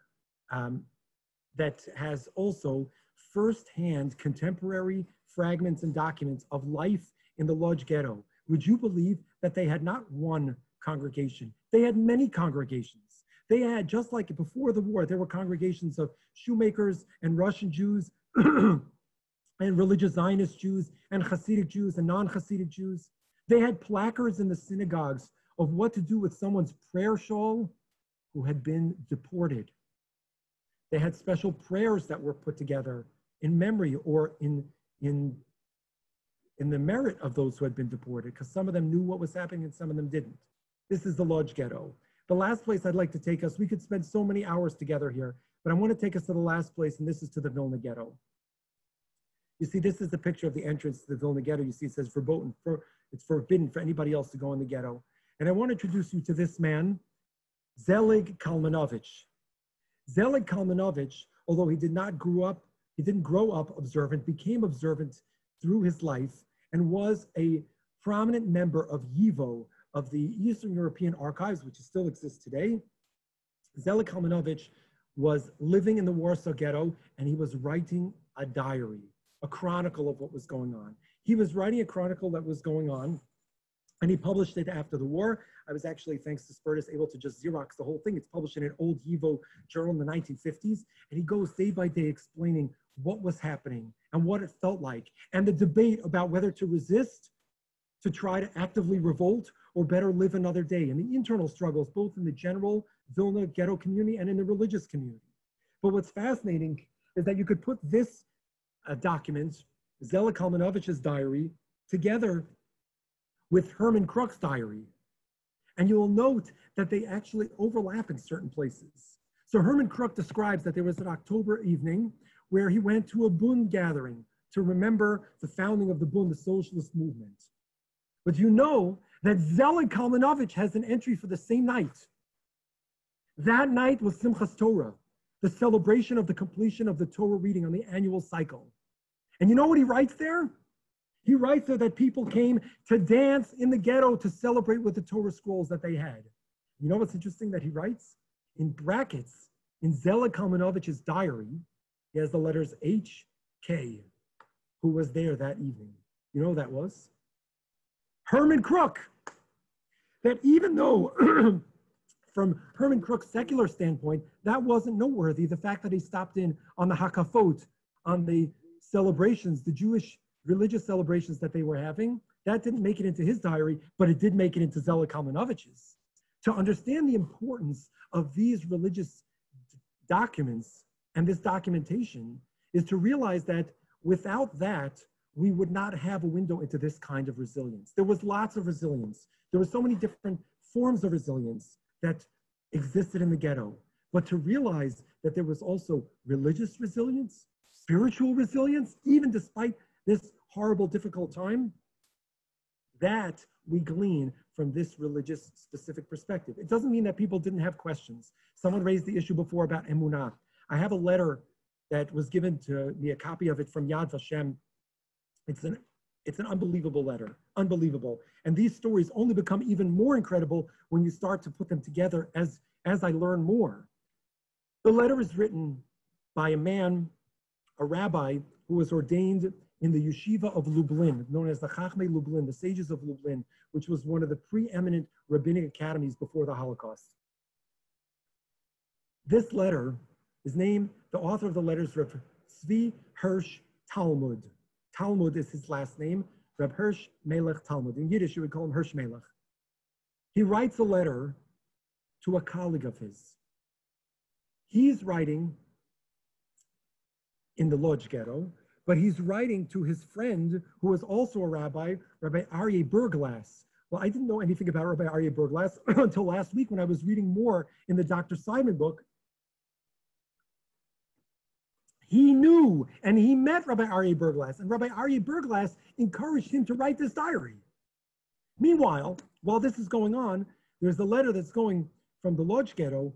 that has also firsthand contemporary fragments and documents of life in the Lodz Ghetto. Would you believe that they had not one congregation? They had many congregations. They had, just like before the war, there were congregations of shoemakers and Russian Jews and religious Zionist Jews and Hasidic Jews and non-Hasidic Jews. They had placards in the synagogues of what to do with someone's prayer shawl who had been deported. They had special prayers that were put together in memory or in the merit of those who had been deported, because some of them knew what was happening and some of them didn't. This is the Lodz Ghetto. The last place I'd like to take us, we could spend so many hours together here, but I want to take us to the last place, and this is to the Vilna Ghetto. You see, this is the picture of the entrance to the Vilna Ghetto. You see, it says verboten, it's forbidden for anybody else to go in the ghetto. And I want to introduce you to this man, Zelig Kalmanovich. Zelig Kalmanovich, although he didn't grow up observant, became observant through his life and was a prominent member of YIVO, of the Eastern European Archives, which still exists today. Zelig Kalmanovich was living in the Warsaw Ghetto, and he was writing a diary, a chronicle of what was going on. He was writing a chronicle that was going on, and he published it after the war. I was actually, thanks to Spurtis, able to just Xerox the whole thing. It's published in an old YIVO journal in the 1950s, and he goes day by day explaining what was happening and what it felt like, and the debate about whether to resist, to try to actively revolt, or better live another day, and the internal struggles, both in the general Vilna Ghetto community and in the religious community. But what's fascinating is that you could put this document, Zelig Kalmanovich's diary, together with Herman Crook's diary. And you will note that they actually overlap in certain places. So Herman Crook describes that there was an October evening where he went to a Bund gathering to remember the founding of the Bund, the socialist movement. But you know that Zelig Kalmanovich has an entry for the same night. That night was Simchas Torah, the celebration of the completion of the Torah reading on the annual cycle. And you know what he writes there? He writes there that people came to dance in the ghetto to celebrate with the Torah scrolls that they had. You know what's interesting that he writes? In brackets, in Zelig Kalmanovich's diary, he has the letters H.K., who was there that evening. You know who that was? Herman Crook. That even though, from Herman Crook's secular standpoint, that wasn't noteworthy, the fact that he stopped in on the Hakafot, on the celebrations, the Jewish religious celebrations that they were having, that didn't make it into his diary, but it did make it into Zelig Kalmanovich's. To understand the importance of these religious documents and this documentation is to realize that without that, we would not have a window into this kind of resilience. There was lots of resilience. There were so many different forms of resilience that existed in the ghetto. But to realize that there was also religious resilience, spiritual resilience, even despite this horrible, difficult time, that we glean from this religious specific perspective. It doesn't mean that people didn't have questions. Someone raised the issue before about emunah. I have a letter that was given to me, a copy of it from Yad Vashem. It's an unbelievable letter, unbelievable. And these stories only become even more incredible when you start to put them together as I learn more. The letter is written by a man, a rabbi, who was ordained in the yeshiva of Lublin, known as the Chachmei Lublin, the sages of Lublin, which was one of the preeminent rabbinic academies before the Holocaust. This letter is named, the author of the letter is Reb Tzvi Hirsch Talmud. Talmud is his last name, Reb Hirsch Melech Talmud. In Yiddish, you would call him Hirsch Melech. He writes a letter to a colleague of his. He's writing in the Lodz Ghetto, but he's writing to his friend who was also a rabbi, Rabbi Aryeh Berglas. Well, I didn't know anything about Rabbi Aryeh Berglas until last week when I was reading more in the Dr. Simon book. He knew and he met Rabbi Aryeh Berglas, and Rabbi Aryeh Berglas encouraged him to write this diary. Meanwhile, while this is going on, there's a letter that's going from the Lodz Ghetto,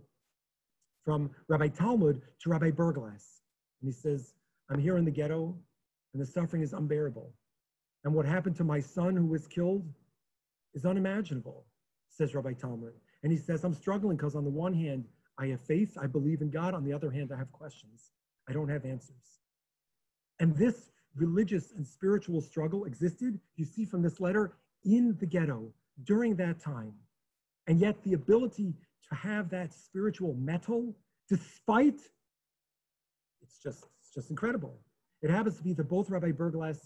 from Rabbi Talmud to Rabbi Berglas. And he says, I'm here in the ghetto, and the suffering is unbearable. And what happened to my son who was killed is unimaginable, says Rabbi Talmud. And he says, I'm struggling because on the one hand, I have faith, I believe in God. On the other hand, I have questions. I don't have answers. And this religious and spiritual struggle existed, you see from this letter, in the ghetto during that time. And yet the ability to have that spiritual metal, despite, it's just incredible. It happens to be that both Rabbi Berglas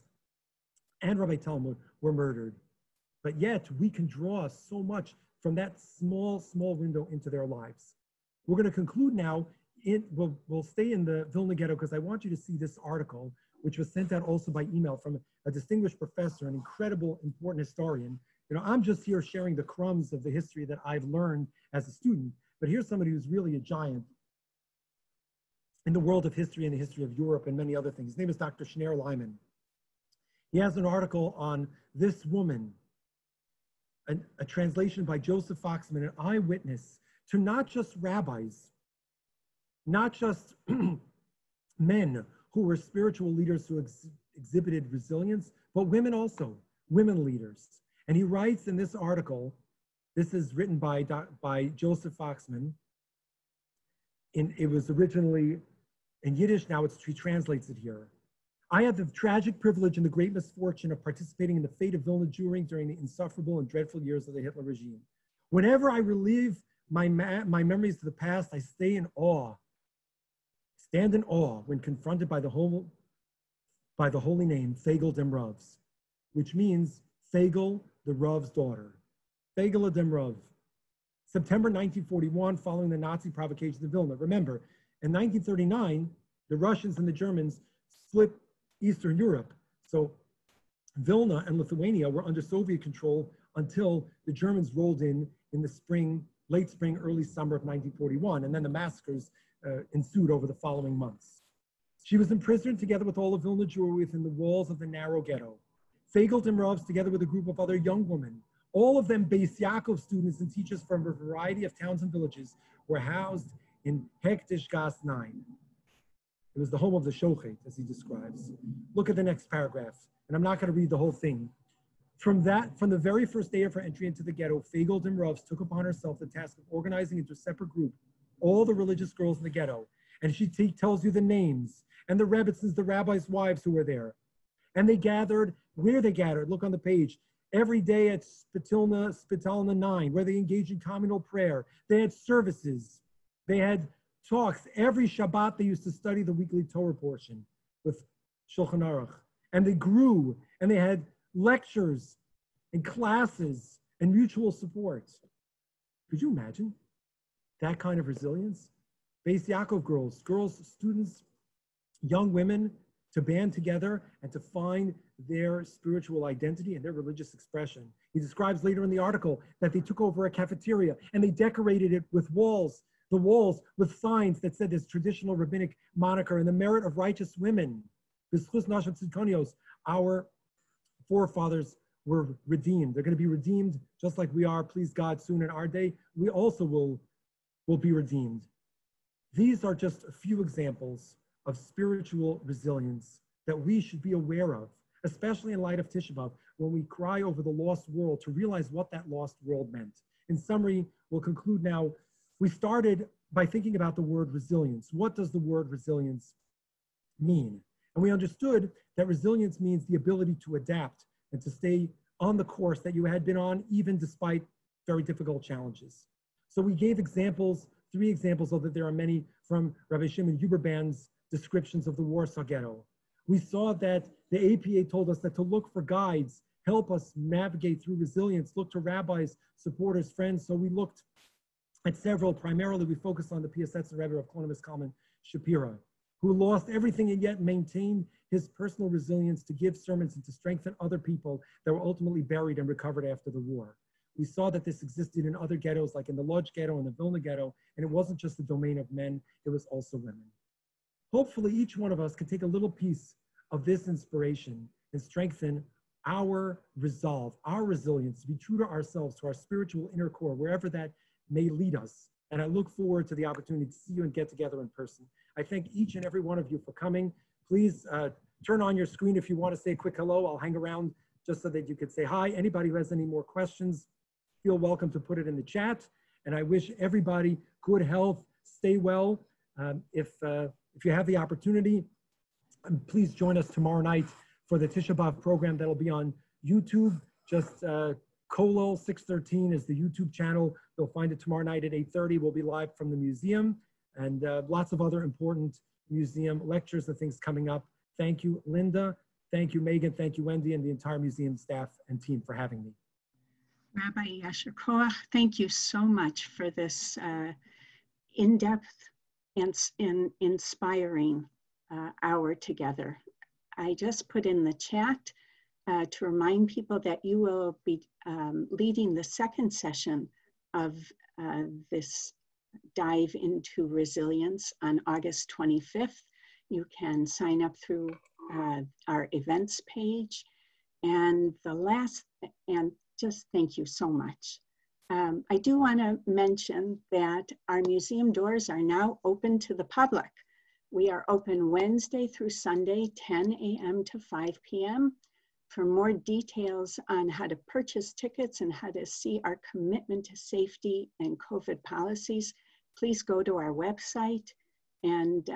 and Rabbi Talmud were murdered. But yet we can draw so much from that small window into their lives. We're going to conclude now. We'll stay in the Vilna Ghetto because I want you to see this article, which was sent out also by email from a distinguished professor, an incredible, important historian. You know, I'm just here sharing the crumbs of the history that I've learned as a student, but here's somebody who's really a giant in the world of history and the history of Europe and many other things. His name is Dr. Schneur Lyman. He has an article on this woman, a translation by Joseph Foxman, an eyewitness to not just rabbis, not just men who were spiritual leaders who exhibited resilience, but women also, women leaders. And he writes in this article, this is written by Joseph Foxman. It was originally in Yiddish, now he translates it here. I had the tragic privilege and the great misfortune of participating in the fate of Vilna Jewry during the insufferable and dreadful years of the Hitler regime. Whenever I relive my memories of the past, I stand in awe when confronted by the holy name Fagel dem Ravs, which means Fagel, the Rav's daughter. Fagel dem Rav. September 1941, following the Nazi provocations of Vilna. Remember, in 1939, the Russians and the Germans split Eastern Europe. So Vilna and Lithuania were under Soviet control until the Germans rolled in the spring, late spring, early summer of 1941, and then the massacres ensued over the following months. She was imprisoned together with all of Vilna Jewry within the walls of the narrow ghetto. Fagel dem Ravs, together with a group of other young women, all of them Beis Yaakov students and teachers from a variety of towns and villages, were housed in Hektish Gas 9. It was the home of the Shochet, as he describes. Look at the next paragraph, and I'm not going to read the whole thing. From the very first day of her entry into the ghetto, Fagel dem Ravs took upon herself the task of organizing into a separate group all the religious girls in the ghetto. And she tells you the names and the rebbitzins, the rabbis' wives who were there. And they gathered, where they gathered, look on the page, every day at Spitalna 9, where they engaged in communal prayer. They had services. They had talks. Every Shabbat, they used to study the weekly Torah portion with Shulchan Aruch. And they grew, and they had lectures and classes and mutual support. Could you imagine that kind of resilience? Beis Yaakov girls, students, young women, to band together and to find their spiritual identity and their religious expression. He describes later in the article that they took over a cafeteria and they decorated it with the walls with signs that said this traditional rabbinic moniker and the merit of righteous women. Our forefathers were redeemed. They're going to be redeemed just like we are, please God, soon in our day. We also will be redeemed. These are just a few examples of spiritual resilience that we should be aware of, especially in light of Tisha B'Av, when we cry over the lost world, to realize what that lost world meant. In summary, we'll conclude now. We started by thinking about the word resilience. What does the word resilience mean? And we understood that resilience means the ability to adapt and to stay on the course that you had been on, even despite very difficult challenges. So we gave examples, 3 examples, although there are many, from Rabbi Shimon Huberbrand's descriptions of the Warsaw Ghetto. We saw that the APA told us that to look for guides, help us navigate through resilience, look to rabbis, supporters, friends. So we looked at several. Primarily, we focused on the PSS and Rabbi of Colonimus, Colin, Shapiro, who lost everything and yet maintained his personal resilience to give sermons and to strengthen other people that were ultimately buried and recovered after the war. We saw that this existed in other ghettos, like in the Lodz Ghetto and the Vilna Ghetto, and it wasn't just the domain of men, it was also women. Hopefully, each one of us can take a little piece of this inspiration and strengthen our resolve, our resilience, to be true to ourselves, to our spiritual inner core, wherever that may lead us. And I look forward to the opportunity to see you and get together in person. I thank each and every one of you for coming. Please turn on your screen if you want to say a quick hello. I'll hang around just so that you could say hi. Anybody who has any more questions, feel welcome to put it in the chat. And I wish everybody good health, stay well. If you have the opportunity, please join us tomorrow night for the Tisha B'Av program that'll be on YouTube. Just Kollel 613 is the YouTube channel. You'll find it tomorrow night at 8:30. We'll be live from the museum, and lots of other important museum lectures and things coming up. Thank you, Linda. Thank you, Megan. Thank you, Wendy, and the entire museum staff and team for having me. Rabbi Yasher Koach, thank you so much for this in-depth and inspiring hour together. I just put in the chat to remind people that you will be leading the second session of this dive into resilience on August 25th. You can sign up through our events page, And the last, and just thank you so much. I do want to mention that our museum doors are now open to the public. We are open Wednesday through Sunday, 10 a.m. to 5 p.m. For more details on how to purchase tickets and how to see our commitment to safety and COVID policies, please go to our website. And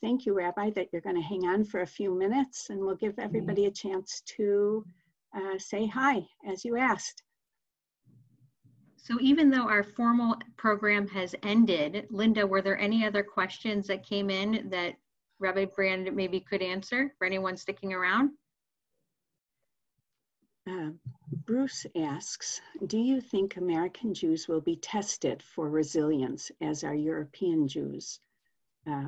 thank you, Rabbi, that you're going to hang on for a few minutes, and we'll give everybody a chance to say hi, as you asked. So even though our formal program has ended, Linda, were there any other questions that came in that Rabbi Brand maybe could answer for anyone sticking around? Bruce asks, do you think American Jews will be tested for resilience as our European Jews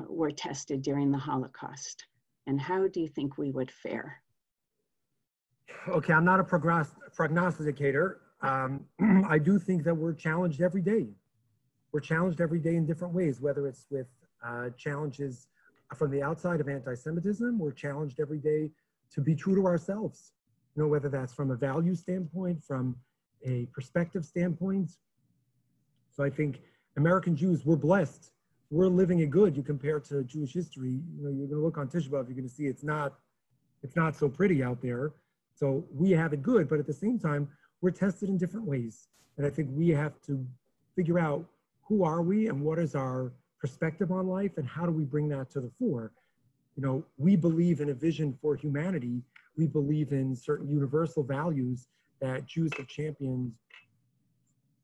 were tested during the Holocaust? And how do you think we would fare? Okay, I'm not a prognosticator. I do think that we're challenged every day. We're challenged every day in different ways, whether it's with challenges from the outside of anti-Semitism. We're challenged every day to be true to ourselves. You know, whether that's from a value standpoint, from a perspective standpoint. So I think American Jews, we're blessed. We're living it good. You compare it to Jewish history, you know, you're going to look on Tisha B'Av, you're going to see it's not so pretty out there. So we have it good, but at the same time, we're tested in different ways. And I think we have to figure out who are we and what is our perspective on life and how do we bring that to the fore. You know, we believe in a vision for humanity. We believe in certain universal values that Jews have championed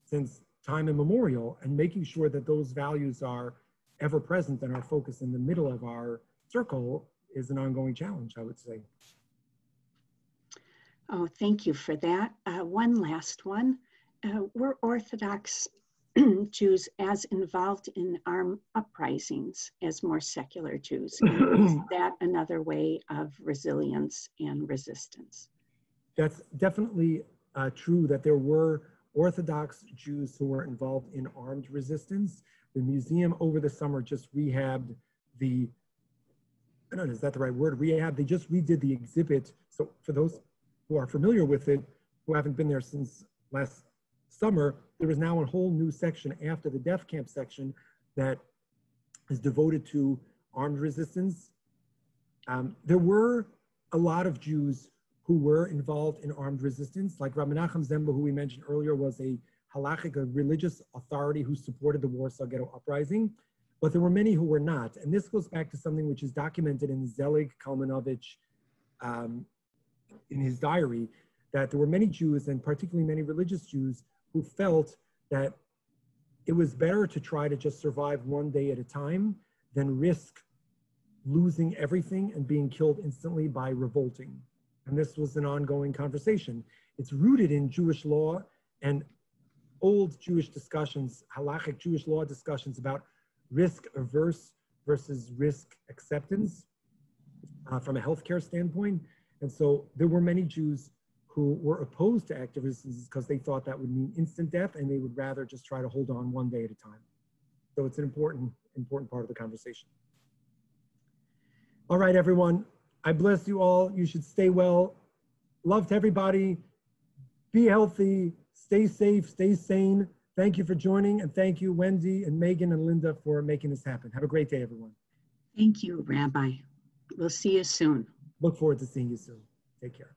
since time immemorial, and making sure that those values are ever present and are focused in the middle of our circle is an ongoing challenge, I would say. Oh, thank you for that. One last one. We're Orthodox Jews as involved in armed uprisings as more secular Jews. Is that another way of resilience and resistance? That's definitely true that there were Orthodox Jews who were involved in armed resistance. The museum over the summer just rehabbed the, I don't know, is that the right word? Rehab, they just redid the exhibit. So for those who are familiar with it, who haven't been there since last summer, there is now a whole new section after the death camp section that is devoted to armed resistance. There were a lot of Jews who were involved in armed resistance, like Rabbi Menachem Zemba, who we mentioned earlier, was a halachic, a religious authority who supported the Warsaw Ghetto uprising, but there were many who were not. And this goes back to something which is documented in Zelig Kalmanovich in his diary, that there were many Jews, and particularly many religious Jews, who felt that it was better to try to just survive one day at a time than risk losing everything and being killed instantly by revolting. And this was an ongoing conversation. It's rooted in Jewish law and old Jewish discussions, halachic Jewish law discussions about risk averse versus risk acceptance from a healthcare standpoint. And so there were many Jews who were opposed to active resistance because they thought that would mean instant death, and they would rather just try to hold on one day at a time. So it's an important part of the conversation. All right, everyone. I bless you all. You should stay well. Love to everybody. Be healthy. Stay safe. Stay sane. Thank you for joining. And thank you, Wendy and Megan and Linda, for making this happen. Have a great day, everyone. Thank you, Rabbi. We'll see you soon. Look forward to seeing you soon. Take care.